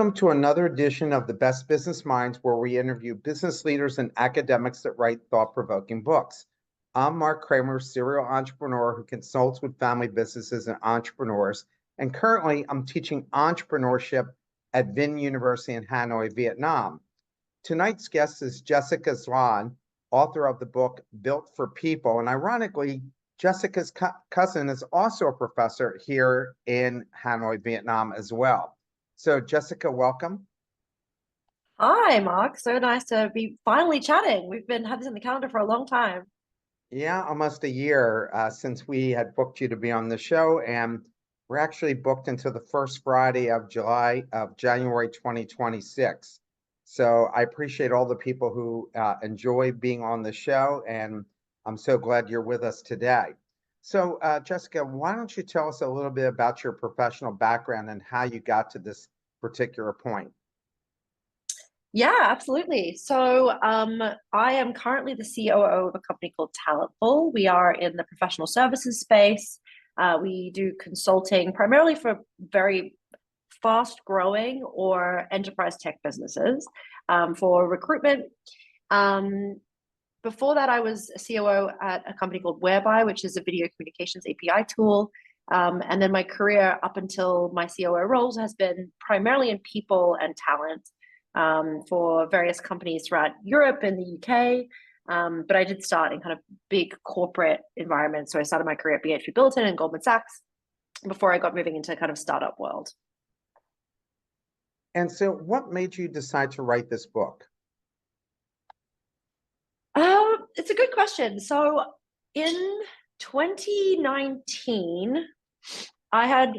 Welcome to another edition of the Best Business Minds, where we interview business leaders and academics that write thought-provoking books. I'm Marc Kramer, serial entrepreneur who consults with family businesses and entrepreneurs, and currently I'm teaching entrepreneurship at Vinh University in Hanoi, Vietnam. Tonight's guest is Jessica Zwaan, author of the book Built for People, and ironically, Jessica's cousin is also a professor here in Hanoi, Vietnam as well. So Jessica, welcome. Hi, Mark. So nice to be finally chatting. We've had this in the calendar for a long time. Yeah, almost a year since we had booked you to be on the show, and we're actually booked until the first Friday of January 2026. So I appreciate all the people who enjoy being on the show, and I'm so glad you're with us today. So Jessica, why don't you tell us a little bit about your professional background and how you got to this particular point? Yeah, absolutely. So I am currently the COO of a company called Talentful. We are in the professional services space. We do consulting primarily for very fast growing or enterprise tech businesses for recruitment. Before that, I was a COO at a company called Whereby, which is a video communications API tool. And then my career up until my COO roles has been primarily in people and talent for various companies throughout Europe and the UK. But I did start in kind of big corporate environments. So I started my career at BHP Billiton and Goldman Sachs before I got moving into kind of startup world. And so what made you decide to write this book? It's a good question. So in 2019, I'd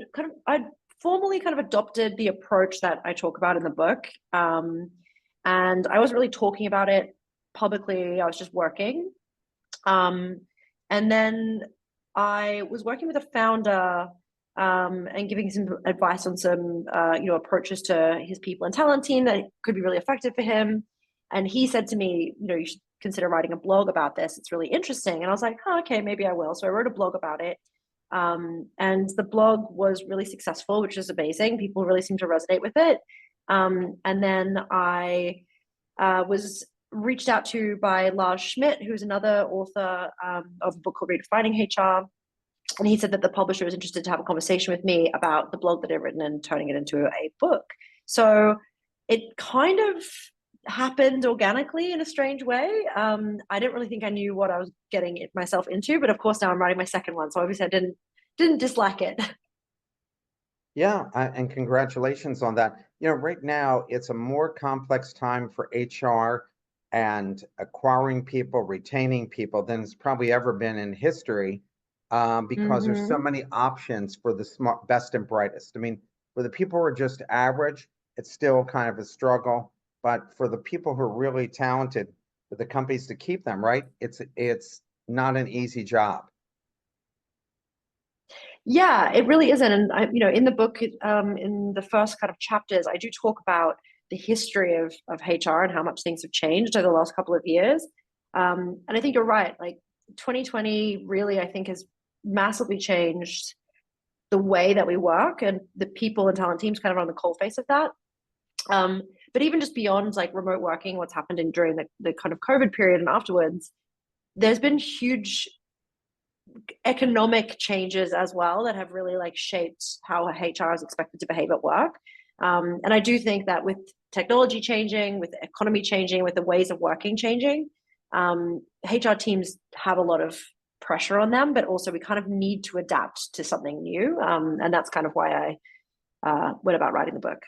formally kind of adopted the approach that I talk about in the book. And I wasn't really talking about it publicly. I was just working. And then I was working with a founder and giving some advice on some approaches to his people and talent team that could be really effective for him. And he said to me, you should consider writing a blog about this. It's really interesting. And I was like, oh, okay, maybe I will. So I wrote a blog about it. And the blog was really successful, which is amazing. People really seem to resonate with it. And then I was reached out to by Lars Schmidt, who's another author of a book called Redefining HR. And he said that the publisher was interested to have a conversation with me about the blog that I'd written and turning it into a book. So it kind of happened organically in a strange way. I didn't really think I knew what I was getting myself into, but of course now I'm writing my second one, so obviously I didn't dislike it. Yeah, and congratulations on that. Right now it's a more complex time for HR and acquiring people, retaining people than it's probably ever been in history, because there's so many options for the smart, best and brightest. I mean, for the people who are just average, it's still kind of a struggle. But for the people who are really talented, for the companies to keep them, right? It's not an easy job. Yeah, it really isn't. And in the book, in the first kind of chapters, I do talk about the history of HR and how much things have changed over the last couple of years. And I think you're right. Like 2020 really, I think, has massively changed the way that we work, and the people and talent teams kind of on the coal face of that. But even just beyond like remote working, what's happened during the kind of COVID period and afterwards, there's been huge economic changes as well that have really like shaped how HR is expected to behave at work. And I do think that with technology changing, with the economy changing, with the ways of working changing, HR teams have a lot of pressure on them, but also we kind of need to adapt to something new. And that's kind of why I went about writing the book.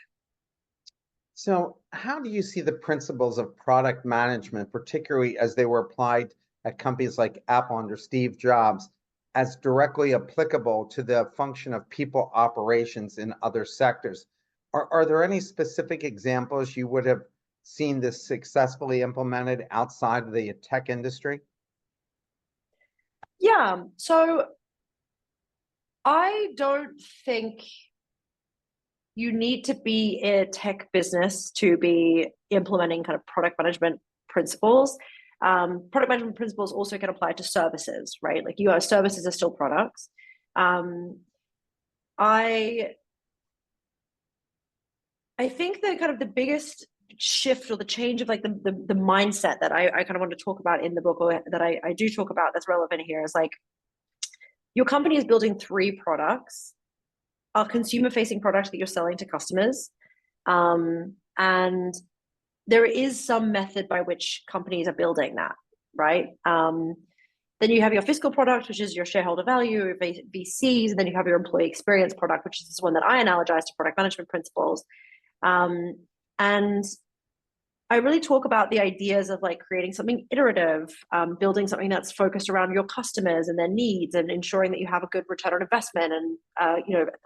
So how do you see the principles of product management, particularly as they were applied at companies like Apple under Steve Jobs, as directly applicable to the function of people operations in other sectors? Are there any specific examples you would have seen this successfully implemented outside of the tech industry? Yeah, so I don't think you need to be a tech business to be implementing kind of product management principles. Product management principles also can apply to services, right? Like services are still products. I I think that kind of the biggest shift or the change of like the mindset that I kind of want to talk about in the book, or that I do talk about that's relevant here, is like your company is building three products, a consumer facing product that you're selling to customers. And there is some method by which companies are building that, right? Then you have your fiscal product, which is your shareholder value, your VCs, and then you have your employee experience product, which is this one that I analogize to product management principles. And I really talk about the ideas of like creating something iterative, building something that's focused around your customers and their needs, and ensuring that you have a good return on investment. And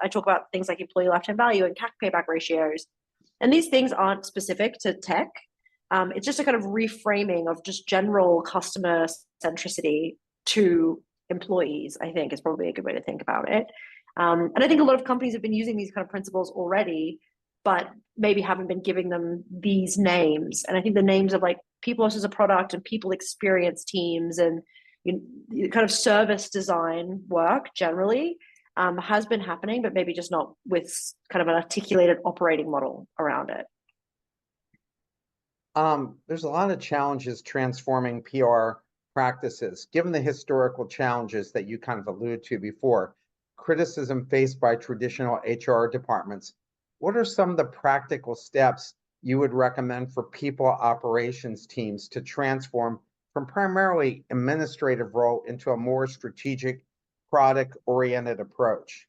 I talk about things like employee lifetime value and CAC payback ratios. And these things aren't specific to tech. It's just a kind of reframing of just general customer centricity to employees, I think is probably a good way to think about it. And I think a lot of companies have been using these kind of principles already, but maybe haven't been giving them these names. And I think the names of like people as a product and people experience teams and kind of service design work generally has been happening, but maybe just not with kind of an articulated operating model around it. There's a lot of challenges transforming PR practices. Given the historical challenges that you kind of alluded to before, criticism faced by traditional HR departments, what are some of the practical steps you would recommend for people operations teams to transform from primarily administrative role into a more strategic, product-oriented approach?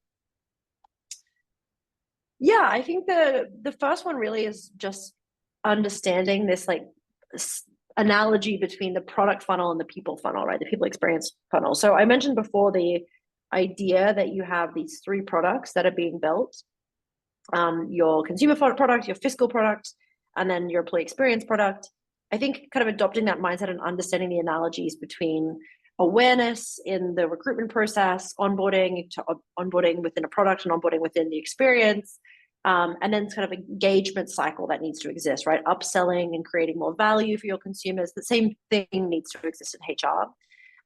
Yeah, I think the first one really is just understanding this like analogy between the product funnel and the people funnel, right? The people experience funnel. So I mentioned before the idea that you have these three products that are being built, your consumer product, your fiscal product, and then your employee experience product. I think kind of adopting that mindset and understanding the analogies between awareness in the recruitment process, onboarding to onboarding within a product and onboarding within the experience, and then kind of engagement cycle that needs to exist, right? Upselling and creating more value for your consumers. The same thing needs to exist in HR.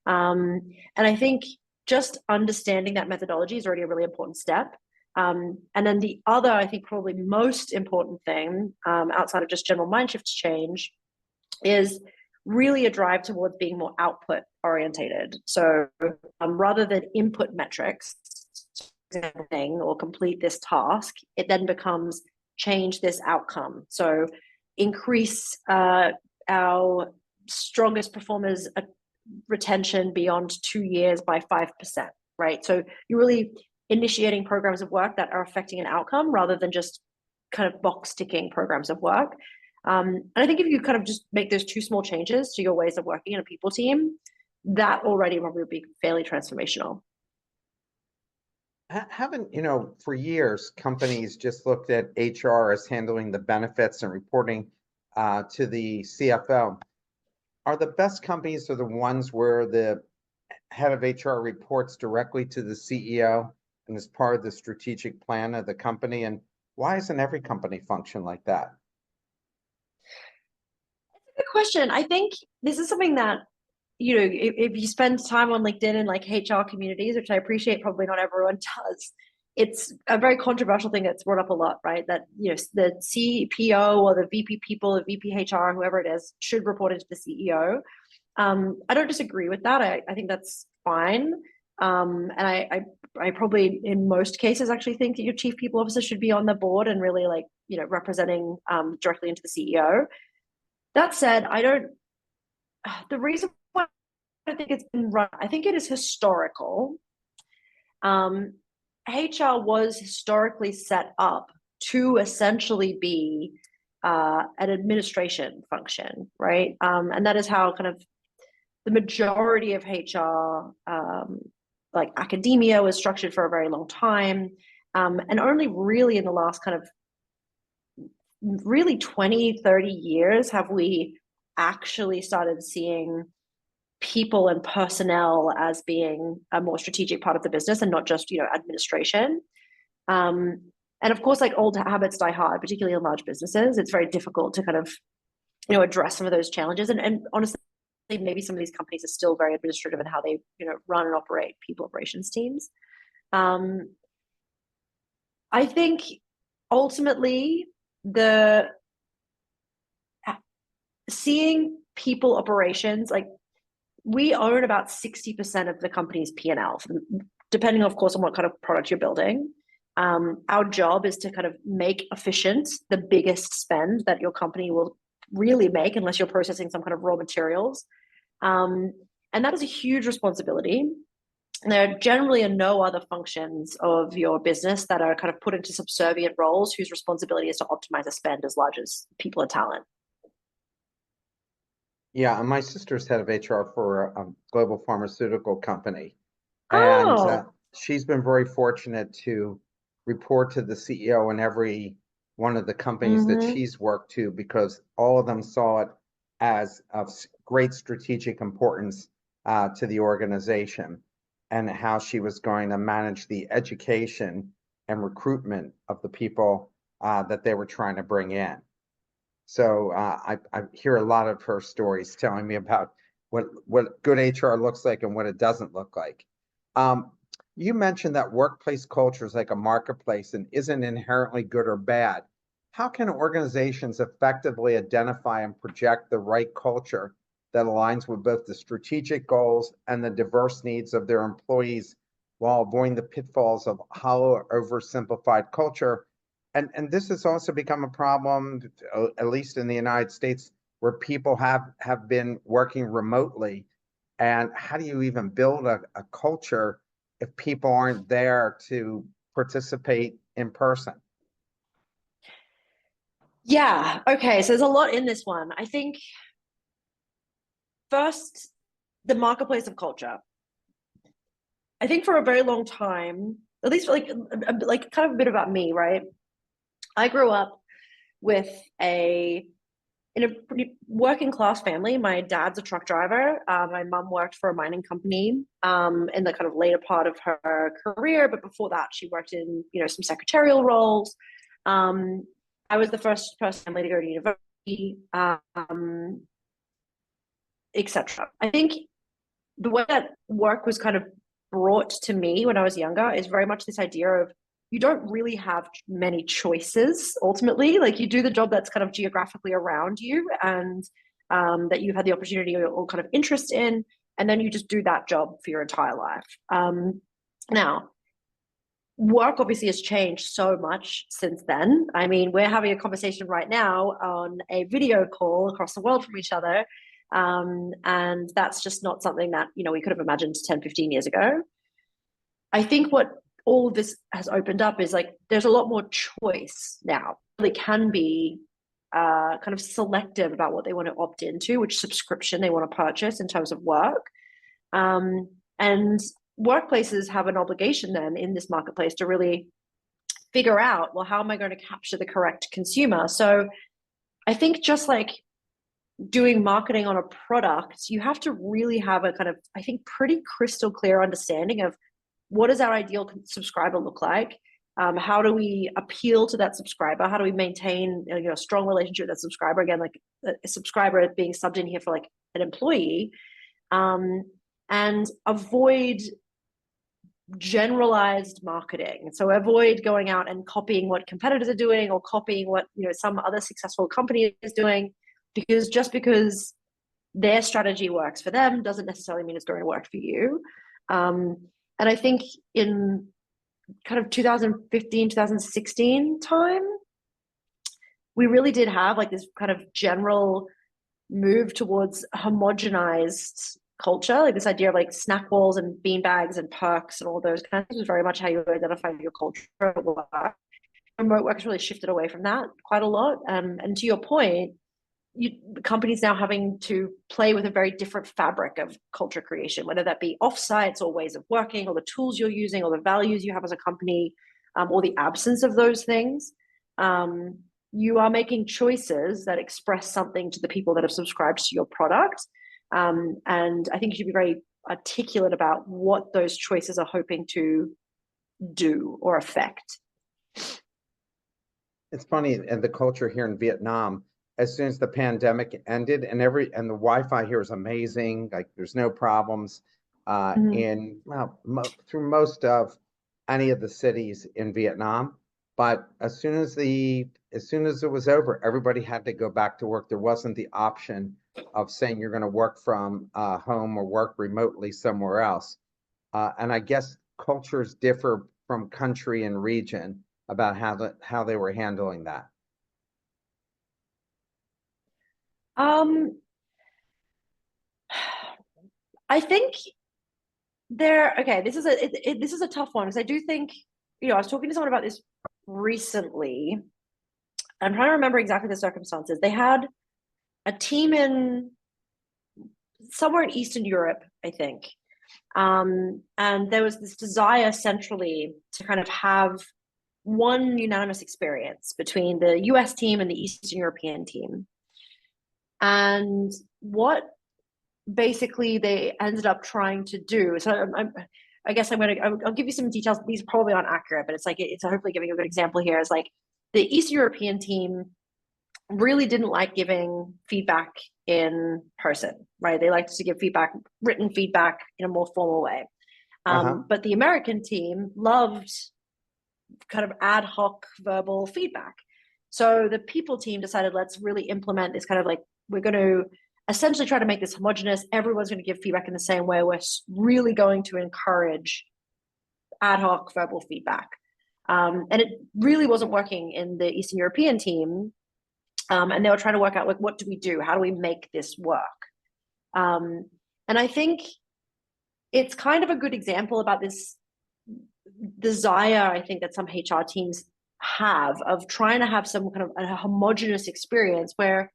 And I think just understanding that methodology is already a really important step. And then the other, I think probably most important thing outside of just general mind shift change is really a drive towards being more output orientated. So rather than input metrics or complete this task, it then becomes change this outcome. So increase our strongest performers retention beyond 2 years by 5%, right? So you're really initiating programs of work that are affecting an outcome rather than just kind of box ticking programs of work. And I think if you kind of just make those two small changes to your ways of working in a people team, that already probably would be fairly transformational. Haven't, for years, companies just looked at HR as handling the benefits and reporting to the CFO. Are the best companies the ones where the head of HR reports directly to the CEO and is part of the strategic plan of the company? And why isn't every company function like that? That's a good question. I think this is something that, if you spend time on LinkedIn and like HR communities, which I appreciate, probably not everyone does, it's a very controversial thing that's brought up a lot, right? That, the CPO or the VP people, the VP HR, whoever it is, should report into the CEO. I don't disagree with that. I think that's fine. And I probably, in most cases, actually think that your chief people officer should be on the board and really representing directly into the CEO. That said, the reason why I think it's been run, I think it is historical. HR was historically set up to essentially be an administration function, right? And that is how kind of the majority of HR, like academia, was structured for a very long time. And only really in the last kind of really 20, 30 years have we actually started seeing people and personnel as being a more strategic part of the business and not just, administration. And of course, like old habits die hard, particularly in large businesses. It's very difficult to kind of, address some of those challenges. And honestly, maybe some of these companies are still very administrative in how they, run and operate people operations teams. I think ultimately the seeing people operations, like we own about 60% of the company's P&L, depending, of course, on what kind of product you're building. Our job is to kind of make efficient the biggest spend that your company will really make, unless you're processing some kind of raw materials. And that is a huge responsibility. There generally are no other functions of your business that are kind of put into subservient roles whose responsibility is to optimize a spend as large as people and talent. Yeah, and my sister's head of HR for a global pharmaceutical company. And Oh. she's been very fortunate to report to the CEO in every one of the companies that Mm-hmm. she's worked to, because all of them saw it as of great strategic importance to the organization, and how she was going to manage the education and recruitment of the people that they were trying to bring in. So I hear a lot of her stories telling me about what good HR looks like and what it doesn't look like. Um, you mentioned that workplace culture is like a marketplace and isn't inherently good or bad. How can organizations effectively identify and project the right culture that aligns with both the strategic goals and the diverse needs of their employees, while avoiding the pitfalls of hollow or oversimplified culture? And this has also become a problem, at least in the United States, where people have been working remotely. And how do you even build a culture if people aren't there to participate in person? Yeah. Okay. So there's a lot in this one. I think first, the marketplace of culture. I think for a very long time, at least like kind of a bit about me, right? I grew up with a in a pretty working class family. My dad's a truck driver. My mum worked for a mining company in the kind of later part of her career, but before that, she worked in some secretarial roles. Um, I was the first person family to go to university, etc. I think the way that work was kind of brought to me when I was younger is very much this idea of you don't really have many choices ultimately. Like you do the job that's kind of geographically around you and that you had the opportunity or kind of interest in, and then you just do that job for your entire life. Now, work obviously has changed so much since then. I mean, we're having a conversation right now on a video call across the world from each other. And that's just not something that, we could have imagined 10, 15 years ago. I think what all of this has opened up is like there's a lot more choice now. They can be kind of selective about what they want to opt into, which subscription they want to purchase in terms of work. And workplaces have an obligation then in this marketplace to really figure out, well, how am I going to capture the correct consumer? So I think just like doing marketing on a product, you have to really have a kind of, I think, pretty crystal clear understanding of what does our ideal subscriber look like? How do we appeal to that subscriber? How do we maintain a strong relationship with that subscriber? Again, like a subscriber being subbed in here for like an employee, and avoid generalized marketing. So avoid going out and copying what competitors are doing or copying what some other successful company is doing, because just because their strategy works for them doesn't necessarily mean it's going to work for you. And I think in kind of 2015, 2016 time, we really did have like this kind of general move towards homogenized culture, like this idea of like snack balls and bean bags and perks and all those kinds of things was very much how you identify your culture at work. Remote work has really shifted away from that quite a lot. And to your point, companies now having to play with a very different fabric of culture creation, whether that be offsites or ways of working or the tools you're using or the values you have as a company, or the absence of those things. You are making choices that express something to the people that have subscribed to your product. And I think you should be very articulate about what those choices are hoping to do or affect. It's funny, and the culture here in Vietnam, as soon as the pandemic ended, and the Wi-Fi here is amazing, like there's no problems Mm-hmm. in through most of any of the cities in Vietnam. But as soon as it was over, everybody had to go back to work. There wasn't the option of saying you're going to work from home or work remotely somewhere else. And I guess cultures differ from country and region about how they were handling that. Um, I think okay, this is a tough one because I do think, I was talking to someone about this recently. I'm trying to remember exactly the circumstances. They had a team in somewhere in Eastern Europe, I think. And there was this desire centrally to kind of have one unanimous experience between the US team and the Eastern European team. And what basically they ended up trying to do. So I guess I'll give you some details. These probably aren't accurate, but it's hopefully giving a good example here. Is like the Eastern European team really didn't like giving feedback in person, right? They liked to give written feedback in a more formal way. But the American team loved kind of ad hoc verbal feedback. So the people team decided, let's really implement this kind of like, we're going to essentially try to make this homogenous. Everyone's going to give feedback in the same way. We're really going to encourage ad hoc verbal feedback. And it really wasn't working in the Eastern European team. And they were trying to work out, like, what do we do? How do we make this work? And I think it's kind of a good example about this desire, I think, that some HR teams have of trying to have some kind of a homogenous experience where,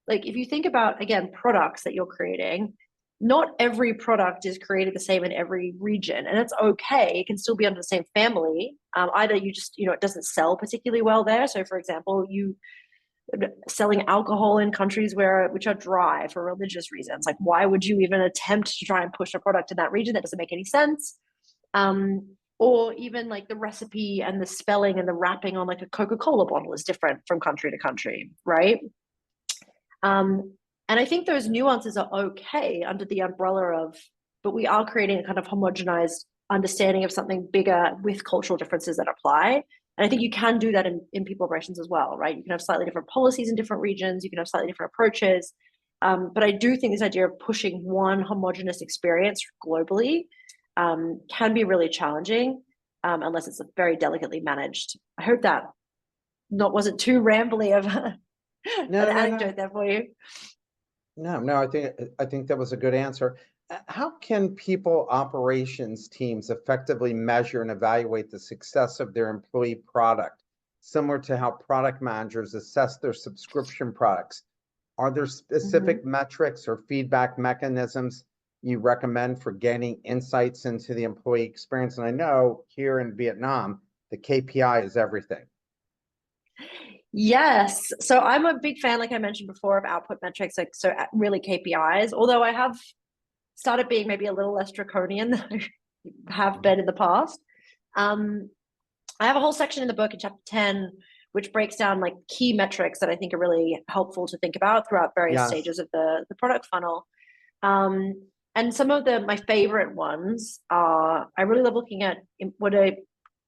like, if you think about, again, products that you're creating, not every product is created the same in every region, and it's okay. It can still be under the same family. Either you just, it doesn't sell particularly well there. So, for example, you selling alcohol in countries which are dry for religious reasons. Like, why would you even attempt to try and push a product in that region? That doesn't make any sense. Or even like the recipe and the spelling and the wrapping on like a Coca-Cola bottle is different from country to country, right? And I think those nuances are okay under the umbrella of, but we are creating a kind of homogenized understanding of something bigger with cultural differences that apply. And I think you can do that in people operations as well, right? You can have slightly different policies in different regions. You can have slightly different approaches. But I do think this idea of pushing one homogenous experience globally can be really challenging unless it's very delicately managed. I hope that wasn't too rambly of an anecdote there for you. No, I think that was a good answer. How can people operations teams effectively measure and evaluate the success of their employee product, similar to how product managers assess their subscription products? Are there specific metrics or feedback mechanisms you recommend for gaining insights into the employee experience? And I know here in Vietnam, the KPI is everything. Yes. So I'm a big fan, like I mentioned before, of output metrics, like so really KPIs, although I have started being maybe a little less draconian than I have been in the past. I have a whole section in the book in chapter 10, which breaks down like key metrics that I think are really helpful to think about throughout various stages of the product funnel. And some of my favorite ones are, I really love looking at what a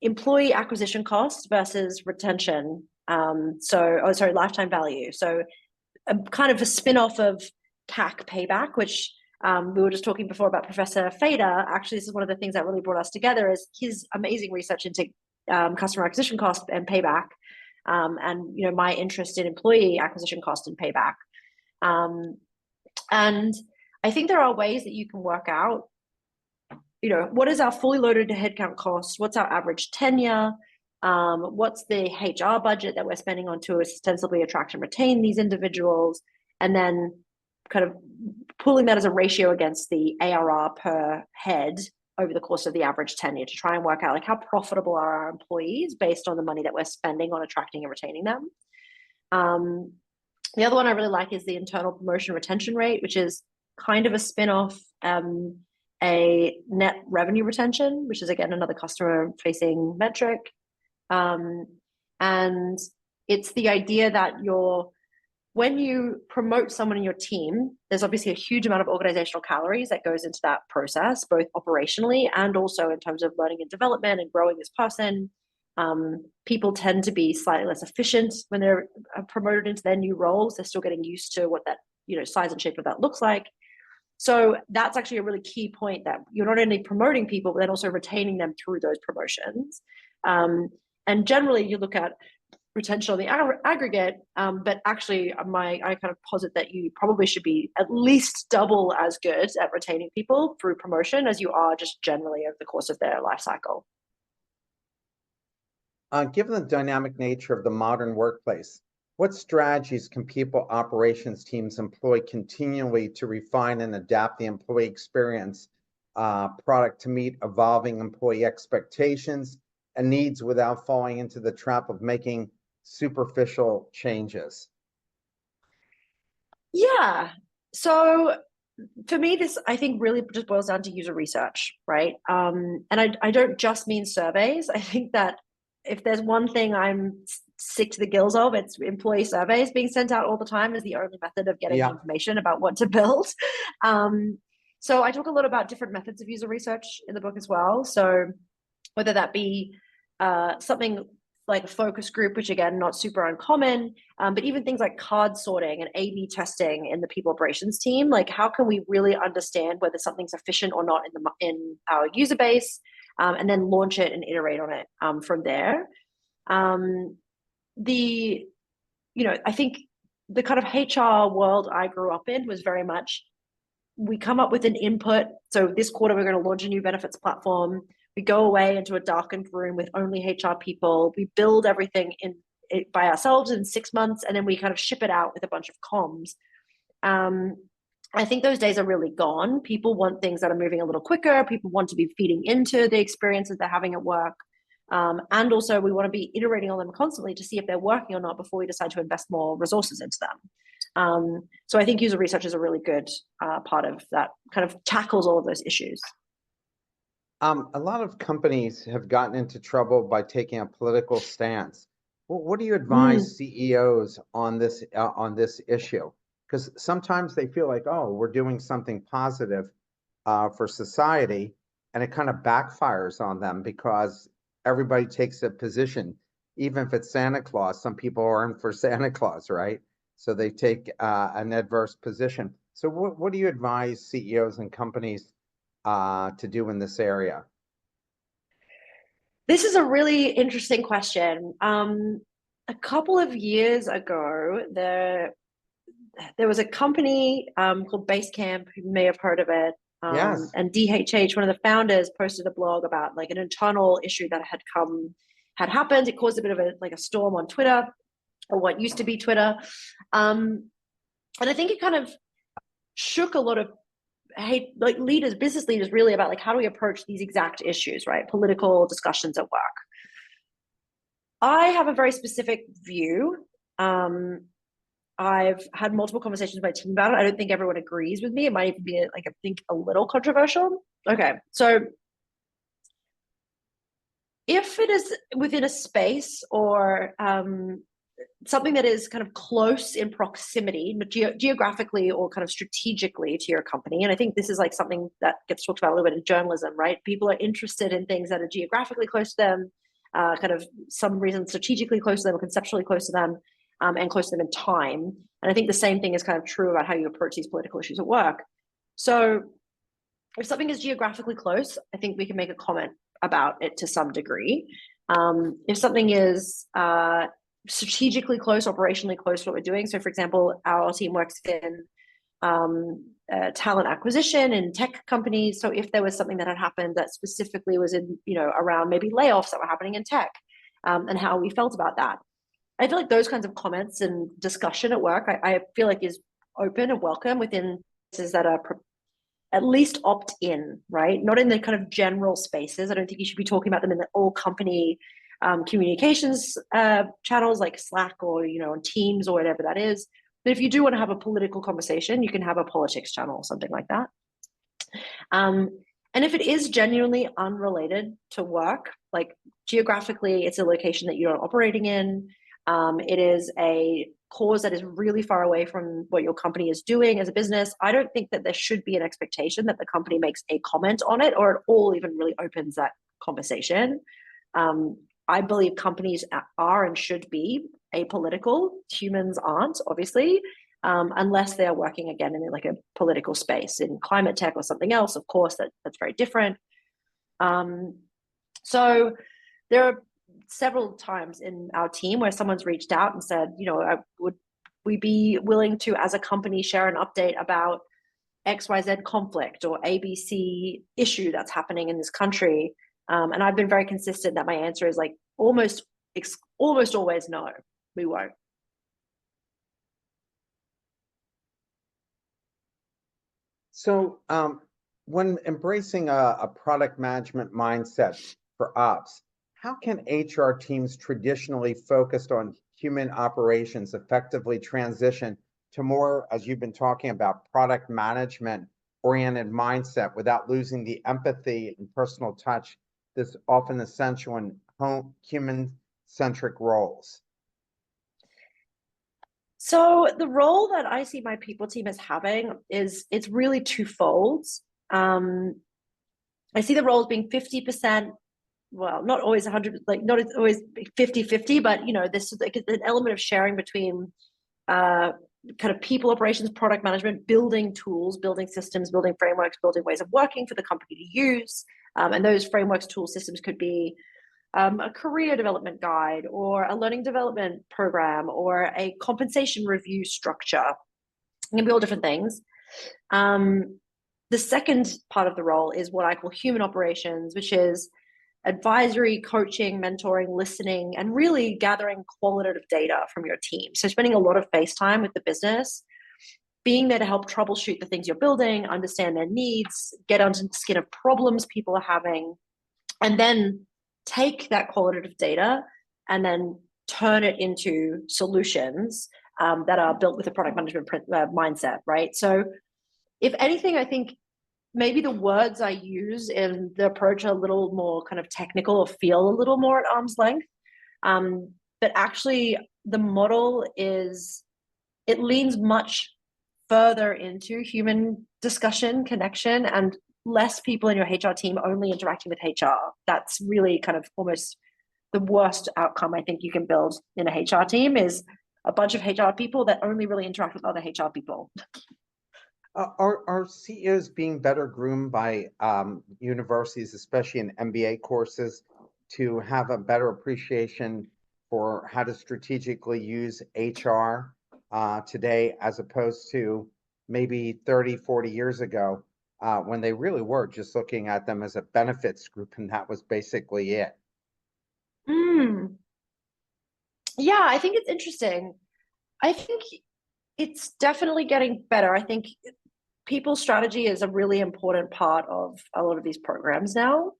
employee acquisition cost versus retention. Lifetime value. So a kind of a spin-off of CAC payback, which we were just talking before about Professor Fader. Actually, this is one of the things that really brought us together is his amazing research into customer acquisition cost and payback. And my interest in employee acquisition cost and payback. And I think there are ways that you can work out, what is our fully loaded headcount cost? What's our average tenure? What's the HR budget that we're spending on to ostensibly attract and retain these individuals? And then kind of pulling that as a ratio against the ARR per head over the course of the average tenure to try and work out like how profitable are our employees based on the money that we're spending on attracting and retaining them. The other one I really like is the internal promotion retention rate, which is kind of a spin-off a net revenue retention, which is again another customer facing metric. And it's the idea that when you promote someone in your team, there's obviously a huge amount of organizational calories that goes into that process, both operationally and also in terms of learning and development and growing this person. People tend to be slightly less efficient when they're promoted into their new roles. They're still getting used to what that, size and shape of that looks like. So that's actually a really key point, that you're not only promoting people, but then also retaining them through those promotions. And generally, you look at retention on the aggregate, but actually, I kind of posit that you probably should be at least double as good at retaining people through promotion as you are just generally over the course of their life cycle. Given the dynamic nature of the modern workplace, what strategies can people operations teams employ continually to refine and adapt the employee experience product to meet evolving employee expectations and needs without falling into the trap of making superficial changes? Yeah. So for me, this, I think, really just boils down to user research, right? And I don't just mean surveys. I think that if there's one thing I'm sick to the gills of, it's employee surveys being sent out all the time is the only method of getting Yeah. information about what to build. So I talk a lot about different methods of user research in the book as well. So whether that be something like a focus group, which again, not super uncommon, but even things like card sorting and A/B testing in the people operations team. Like, how can we really understand whether something's efficient or not in our user base, and then launch it and iterate on it from there. I think the kind of HR world I grew up in was very much, we come up with an input. So this quarter, we're going to launch a new benefits platform. We go away into a darkened room with only HR people. We build everything by ourselves in 6 months, and then we kind of ship it out with a bunch of comms. I think those days are really gone. People want things that are moving a little quicker. People want to be feeding into the experiences they're having at work. And also, we want to be iterating on them constantly to see if they're working or not before we decide to invest more resources into them. So I think user research is a really good part of that, kind of tackles all of those issues. A lot of companies have gotten into trouble by taking a political stance. What do you advise CEOs on this issue? Because sometimes they feel like, oh, we're doing something positive for society, and it kind of backfires on them because everybody takes a position, even if it's Santa Claus. Some people aren't for Santa Claus, right? So they take an adverse position. So what do you advise CEOs and companies to do in this area? This is a really interesting question. A couple of years ago, there was a company called Basecamp. You may have heard of it. Yes. And DHH, one of the founders, posted a blog about like an internal issue that had happened. It caused a bit of a storm on Twitter, or what used to be Twitter. And I think it kind of shook a lot of business leaders, really, about like, how do we approach these exact issues, right? Political discussions at work. I have a very specific view. I've had multiple conversations with my team about it. I don't think everyone agrees with me. It might even be I think a little controversial. Okay, so if it is within a space or something that is kind of close in proximity, geographically or kind of strategically to your company. And I think this is like something that gets talked about a little bit in journalism, right? People are interested in things that are geographically close to them, kind of some reason strategically close to them or conceptually close to them, and close to them in time. And I think the same thing is kind of true about how you approach these political issues at work. So if something is geographically close, I think we can make a comment about it to some degree. If something is strategically close, operationally close to what we're doing. So for example, our team works in talent acquisition in tech companies. So if there was something that had happened that specifically was in, around maybe layoffs that were happening in tech, and how we felt about that. I feel like those kinds of comments and discussion at work, I feel like is open and welcome within spaces that are at least opt in, right? Not in the kind of general spaces. I don't think you should be talking about them in the all company communications channels like Slack or on Teams or whatever that is. But if you do want to have a political conversation, you can have a politics channel or something like that. And if it is genuinely unrelated to work, like geographically, it's a location that you're operating in, it is a cause that is really far away from what your company is doing as a business, I don't think that there should be an expectation that the company makes a comment on it or at all even really opens that conversation. I believe companies are and should be apolitical. Humans aren't, obviously, unless they're working again in like a political space in climate tech or something else. Of course, that's very different. So there are several times in our team where someone's reached out and said, would we be willing to, as a company, share an update about XYZ conflict or ABC issue that's happening in this country? And I've been very consistent that my answer is like almost always no, we won't. So when embracing a product management mindset for ops, how can HR teams traditionally focused on human operations effectively transition to more, as you've been talking about, product management oriented mindset without losing the empathy and personal touch that's often essential in human centric roles? So the role that I see my people team as having is it's really twofold. I see the roles being 50%, well, not always 100, like not always 50-50, but this is like an element of sharing between kind of people operations, product management, building tools, building systems, building frameworks, building ways of working for the company to use. And those frameworks, tools, systems could be a career development guide or a learning development program or a compensation review structure. It can be all different things. The second part of the role is what I call human operations, which is advisory, coaching, mentoring, listening, and really gathering qualitative data from your team. So spending a lot of face time with the business, being there to help troubleshoot the things you're building, understand their needs, get under the skin of problems people are having, and then take that qualitative data and then turn it into solutions that are built with a product management mindset, right? So if anything, I think maybe the words I use in the approach are a little more kind of technical or feel a little more at arm's length. But actually the model it leans much further into human discussion, connection, and less people in your HR team only interacting with HR. That's really kind of almost the worst outcome I think you can build in a HR team is a bunch of HR people that only really interact with other HR people. Are CEOs being better groomed by universities, especially in MBA courses, to have a better appreciation for how to strategically use HR today, as opposed to maybe 30, 40 years ago, when they really were just looking at them as a benefits group, and that was basically it? Yeah, I think it's interesting. I think it's definitely getting better. I think people strategy is a really important part of a lot of these programs now.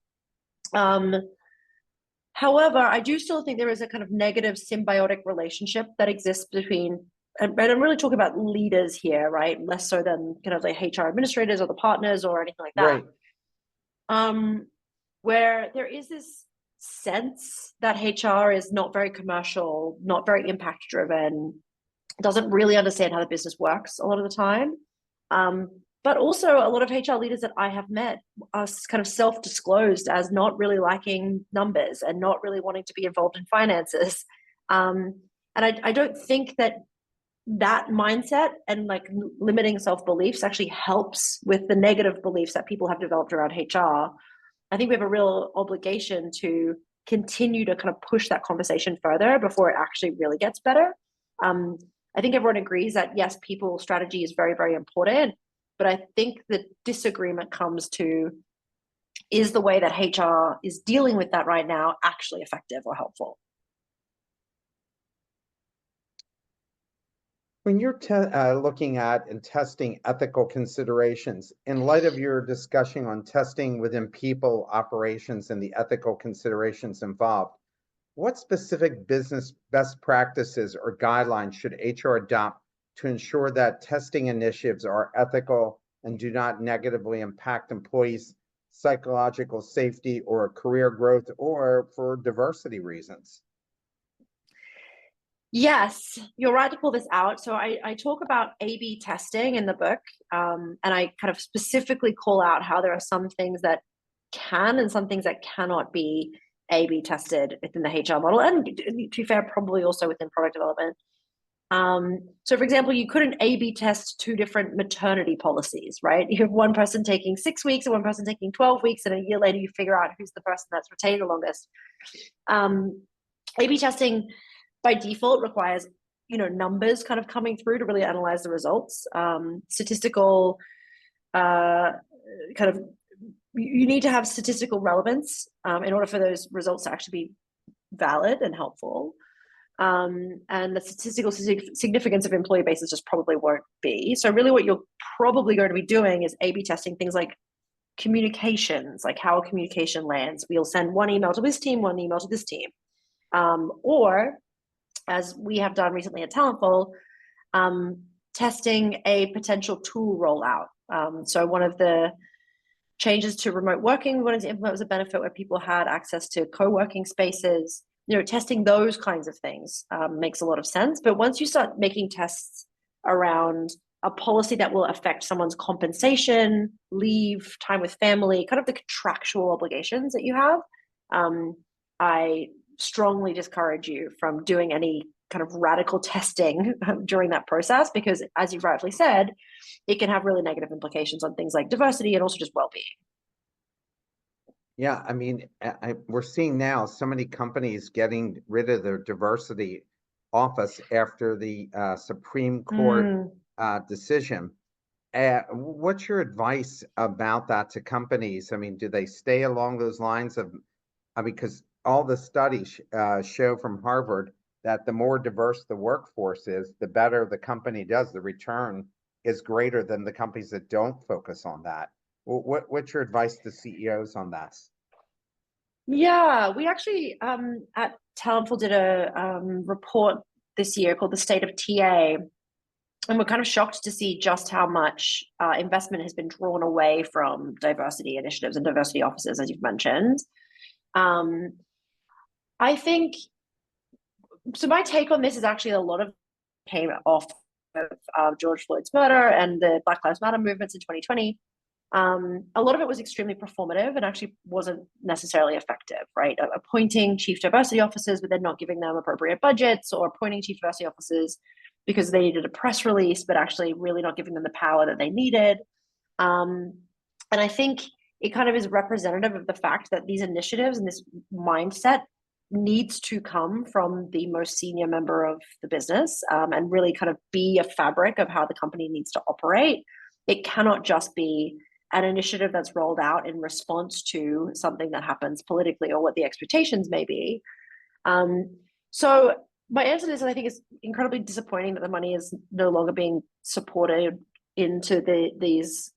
However, I do still think there is a kind of negative symbiotic relationship that exists between, and I'm really talking about leaders here, right? Less so than kind of like HR administrators or the partners or anything like that. Right. Where there is this sense that HR is not very commercial, not very impact driven, doesn't really understand how the business works a lot of the time. But also a lot of HR leaders that I have met are kind of self-disclosed as not really liking numbers and not really wanting to be involved in finances. And I don't think that mindset and like limiting self-beliefs actually helps with the negative beliefs that people have developed around HR. I think we have a real obligation to continue to kind of push that conversation further before it actually really gets better. I think everyone agrees that yes, people strategy is very, very important. But I think the disagreement comes to, is the way that HR is dealing with that right now actually effective or helpful? When you're looking at and testing ethical considerations, in light of your discussion on testing within people operations and the ethical considerations involved, what specific business best practices or guidelines should HR adopt to ensure that testing initiatives are ethical and do not negatively impact employees' psychological safety or career growth or for diversity reasons? Yes, you're right to pull this out. So I talk about A/B testing in the book, and I kind of specifically call out how there are some things that can and some things that cannot be A/B tested within the HR model, and to be fair, probably also within product development. So for example, you couldn't A/B test two different maternity policies, right? You have one person taking 6 weeks and one person taking 12 weeks, and a year later you figure out who's the person that's retained the longest. A/B testing by default requires, numbers kind of coming through to really analyze the results. Statistical kind of, you need to have statistical relevance in order for those results to actually be valid and helpful. And the statistical significance of employee bases just probably won't be. So really what you're probably going to be doing is A/B testing things like communications, like how communication lands. We'll send one email to this team, one email to this team. Or as we have done recently at Talentful, testing a potential tool rollout. So one of the changes to remote working we wanted to implement was a benefit where people had access to co-working spaces. Testing those kinds of things makes a lot of sense. But once you start making tests around a policy that will affect someone's compensation, leave, time with family, kind of the contractual obligations that you have, I strongly discourage you from doing any kind of radical testing during that process, because as you rightfully said, it can have really negative implications on things like diversity and also just well-being. Yeah, I mean, we're seeing now so many companies getting rid of their diversity office after the Supreme Court decision. What's your advice about that to companies? I mean, do they stay along those lines of, because all the studies show from Harvard that the more diverse the workforce is, the better the company does. The return is greater than the companies that don't focus on that. What's your advice to CEOs on that? Yeah, we actually at Talentful did a report this year called the State of TA, and we're kind of shocked to see just how much investment has been drawn away from diversity initiatives and diversity offices, as you've mentioned. I think, so my take on this is actually a lot of came off of George Floyd's murder and the Black Lives Matter movements in 2020. A lot of it was extremely performative and actually wasn't necessarily effective, right? Appointing chief diversity officers, but then not giving them appropriate budgets, or appointing chief diversity officers because they needed a press release, but actually really not giving them the power that they needed. And I think it kind of is representative of the fact that these initiatives and this mindset needs to come from the most senior member of the business, and really kind of be a fabric of how the company needs to operate. It cannot just be an initiative that's rolled out in response to something that happens politically or what the expectations may be. So my answer to this, I think, is incredibly disappointing that the money is no longer being supported into these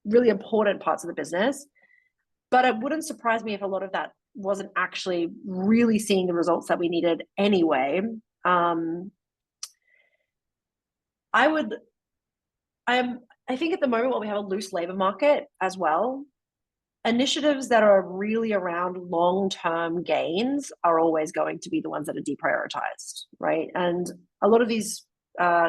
really important parts of the business. But it wouldn't surprise me if a lot of that wasn't actually really seeing the results that we needed anyway. I think at the moment, while we have a loose labor market as well, initiatives that are really around long-term gains are always going to be the ones that are deprioritized, right? And a lot of these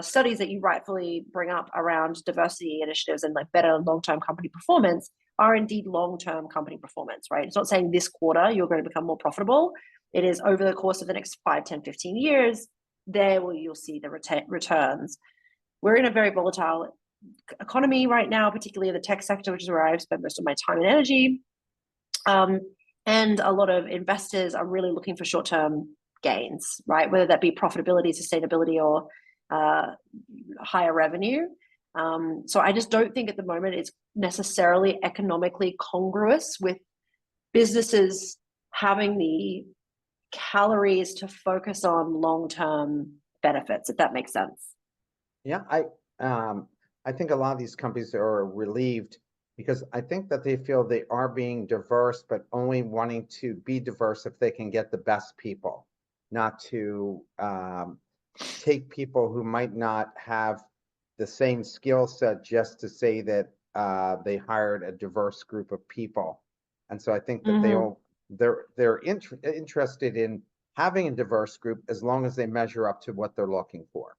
studies that you rightfully bring up around diversity initiatives and like better long-term company performance are indeed long-term company performance, right? It's not saying this quarter you're going to become more profitable. It is over the course of the next 5, 10, 15 years, there where you'll see the returns. We're in a very volatile economy right now, particularly in the tech sector, which is where I've spent most of my time and energy. And a lot of investors are really looking for short-term gains, right? Whether that be profitability, sustainability, or higher revenue. So I just don't think at the moment it's necessarily economically congruous with businesses having the calories to focus on long-term benefits, if that makes sense. Yeah, I think a lot of these companies are relieved because I think that they feel they are being diverse, but only wanting to be diverse if they can get the best people, not to take people who might not have the same skill set just to say that they hired a diverse group of people. And so I think that they're interested in having a diverse group as long as they measure up to what they're looking for.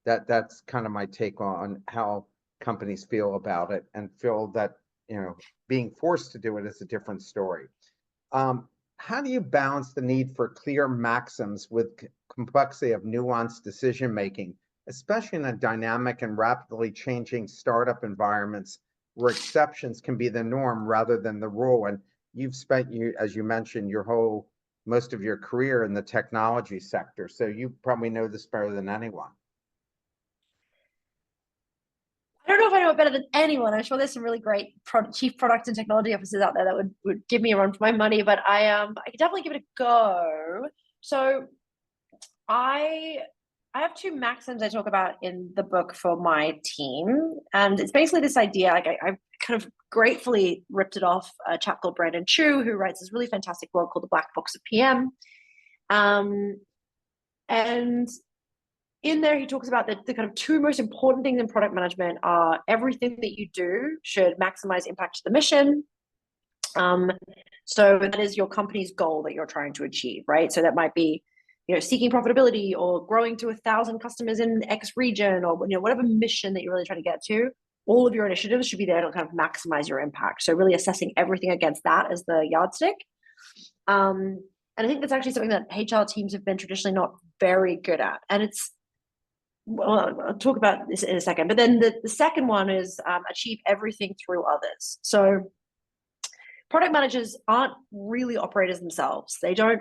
That's kind of my take on how companies feel about it, and feel that, being forced to do it is a different story. How do you balance the need for clear maxims with complexity of nuanced decision making, especially in a dynamic and rapidly changing startup environments where exceptions can be the norm rather than the rule? And you've spent, as you mentioned, most of your career in the technology sector, so you probably know this better than anyone. I don't know if I know it better than anyone. I'm sure there's some really great chief product and technology officers out there that would give me a run for my money, but I could definitely give it a go. So I I have two maxims I talk about in the book for my team, and it's basically this idea. Like I kind of gratefully ripped it off a chap called Brandon Chu, who writes this really fantastic book called The Black Box of PM. Um, and in there, he talks about the kind of two most important things in product management are everything that you do should maximize impact to the mission. Um, so that is your company's goal that you're trying to achieve, right? So that might be, seeking profitability or growing to 1,000 customers in X region, or whatever mission that you're really trying to get to. All of your initiatives should be there to kind of maximize your impact. So really assessing everything against that as the yardstick. And I think that's actually something that HR teams have been traditionally not very good at. And I'll talk about this in a second. But then the second one is achieve everything through others. So product managers aren't really operators themselves. They don't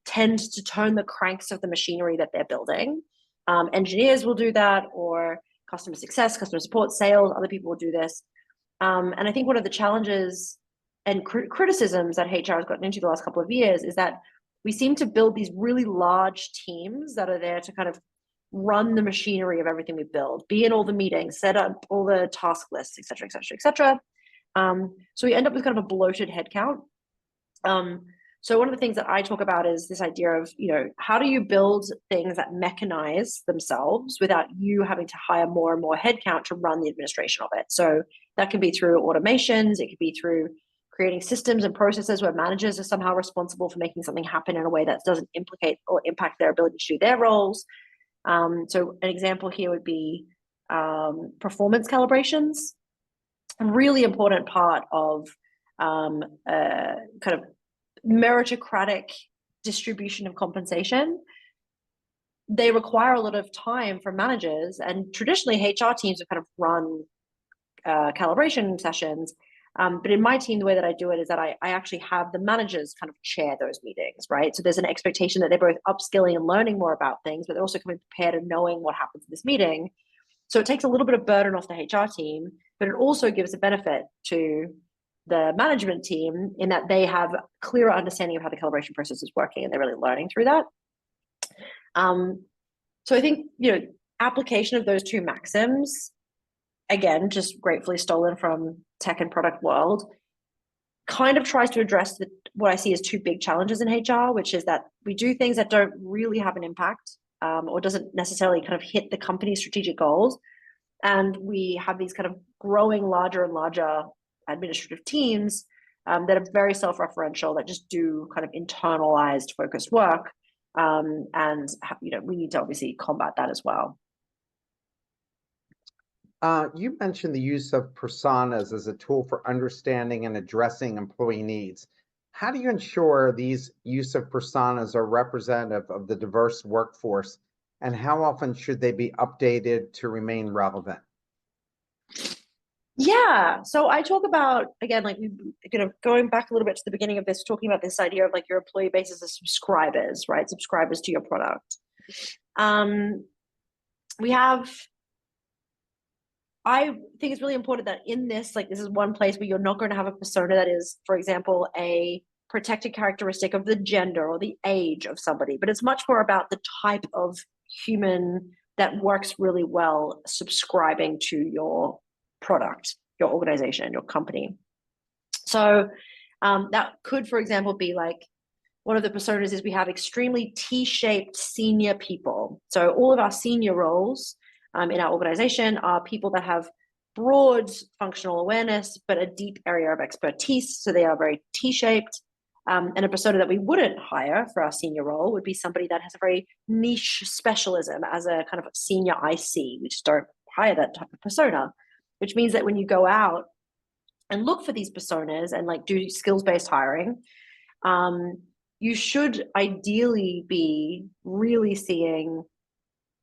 tend to turn the cranks of the machinery that they're building. Engineers will do that, or customer success, customer support, sales, other people will do this. And I think one of the challenges and criticisms that HR has gotten into the last couple of years is that we seem to build these really large teams that are there to kind of run the machinery of everything we build, be in all the meetings, set up all the task lists, et cetera, et cetera, et cetera. So we end up with kind of a bloated headcount. So one of the things that I talk about is this idea of, how do you build things that mechanize themselves without you having to hire more and more headcount to run the administration of it? So that can be through automations. It could be through creating systems and processes where managers are somehow responsible for making something happen in a way that doesn't implicate or impact their ability to do their roles. So an example here would be performance calibrations. A really important part of kind of meritocratic distribution of compensation. They require a lot of time from managers, and traditionally HR teams have kind of run calibration sessions. But in my team, the way that I do it is that I actually have the managers kind of chair those meetings, right? So there's an expectation that they're both upskilling and learning more about things, but they're also coming prepared and knowing what happens in this meeting. So it takes a little bit of burden off the HR team, but it also gives a benefit to the management team in that they have a clearer understanding of how the calibration process is working, and they're really learning through that. So I think, application of those two maxims, again, just gratefully stolen from tech and product world, kind of tries to address what I see as two big challenges in HR, which is that we do things that don't really have an impact, or doesn't necessarily kind of hit the company's strategic goals. And we have these kind of growing larger and larger administrative teams that are very self-referential, that just do kind of internalized focused work. And we need to obviously combat that as well. You mentioned the use of personas as a tool for understanding and addressing employee needs. How do you ensure these use of personas are representative of the diverse workforce, and how often should they be updated to remain relevant? Yeah. So I talk about, again, like, going back a little bit to the beginning of this, talking about this idea of like your employee base as subscribers, right? Subscribers to your product. I think it's really important that in this, like, this is one place where you're not going to have a persona that is, for example, a protected characteristic of the gender or the age of somebody, but it's much more about the type of human that works really well subscribing to your product, your organization, your company. So that could, for example, be like, one of the personas is we have extremely T-shaped senior people. So all of our senior roles in our organization are people that have broad functional awareness, but a deep area of expertise. So they are very T-shaped. And a persona that we wouldn't hire for our senior role would be somebody that has a very niche specialism as a kind of senior IC. We just don't hire that type of persona, which means that when you go out and look for these personas and like do skills-based hiring, You should ideally be really seeing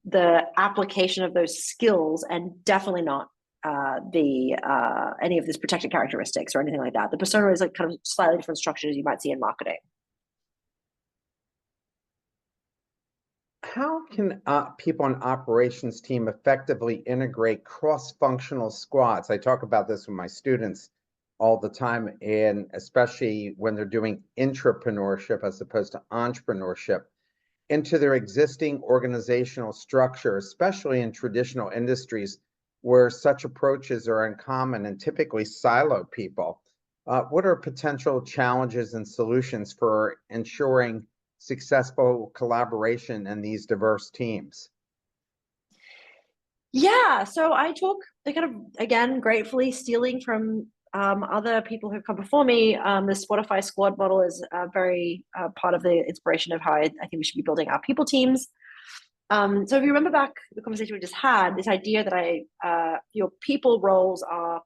the application of those skills, and definitely not the any of these protected characteristics or anything like that. The persona is like kind of slightly different structures you might see in marketing. How can people on operations team effectively integrate cross-functional squads? I talk about this with my students all the time, and especially when they're doing intrapreneurship as opposed to entrepreneurship, into their existing organizational structure, especially in traditional industries where such approaches are uncommon and typically silo people. What are potential challenges and solutions for ensuring successful collaboration in these diverse teams? Yeah, so I talk, I kind of, again, gratefully stealing from other people who've come before me. The Spotify squad model is very part of the inspiration of how I think we should be building our people teams. So if you remember back the conversation we just had, this idea that your people roles are,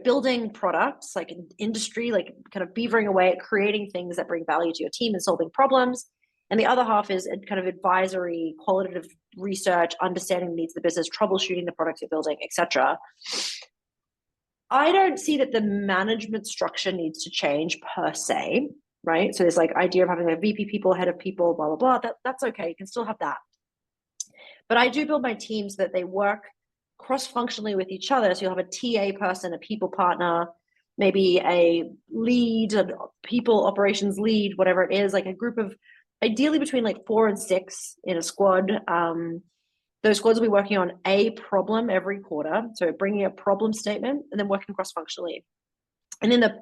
building products like an industry, like kind of beavering away at creating things that bring value to your team and solving problems. And the other half is a kind of advisory, qualitative research, understanding the needs of the business, troubleshooting the products you're building, etc. I don't see that the management structure needs to change per se, right? So there's like idea of having a VP people, head of people, blah, blah, blah. That's okay. You can still have that. But I do build my teams so that they work cross-functionally with each other. So you'll have a TA person, a people partner, maybe a lead, a people operations lead, whatever it is, like a group of ideally between like 4 and 6 in a squad. Those squads will be working on a problem every quarter. So bringing a problem statement and then working cross-functionally. And then the